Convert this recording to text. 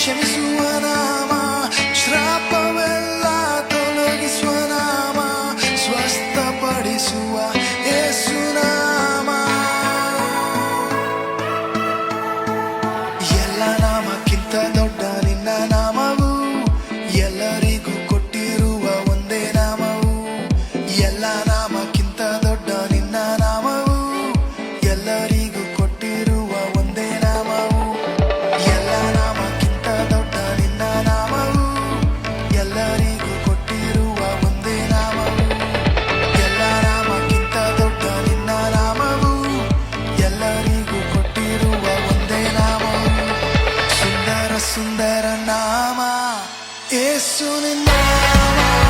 ಕ್ಷಮಿಸುವ ನಾಮ, ಶ್ರಾಪವೆಲ್ಲ ತೊಲಗಿಸುವ ನಾಮ, ಸ್ವಸ್ಥಪಡಿಸುವ ಯೇಸು ನಾಮ. ಎಲ್ಲ ನಾಮಕ್ಕಿಂತ ದೊಡ್ಡ ನಿನ್ನ ನಾಮವು, ಎಲ್ಲರಿಗೂ ಕೊಟ್ಟಿರುವ ಒಂದೇ ನಾಮವು. ಎಲ್ಲ ನಾಮಕ್ಕಿಂತ ದೊಡ್ಡ ನಿನ್ನ ನಾಮವು, ಎಲ್ಲರಿಗೂ ಕೊಟ್ಟಿರುವ ಒಂದೇ ನಾಮವು. ಎಲ್ಲ ನಾಮಕ್ಕಿಂತ ದೊಡ್ಡ ನಿನ್ನ ನಾಮವು, ಎಲ್ಲರಿಗೂ ಕೊಟ್ಟಿರುವ ಒಂದೇ ನಾಮವು. ಎಲ್ಲ ನಾಮಕ್ಕಿಂತ ದೊಡ್ಡ ನಿನ್ನ ನಾಮವು, ಎಲ್ಲರಿಗೂ ಕೊಟ್ಟಿರುವ ಒಂದೇ ನಾಮವು. ಸುಂದರ ಸುಂದರ ನಾಮ ಯೇಸು ನಿನ್ನ ನಾಮ.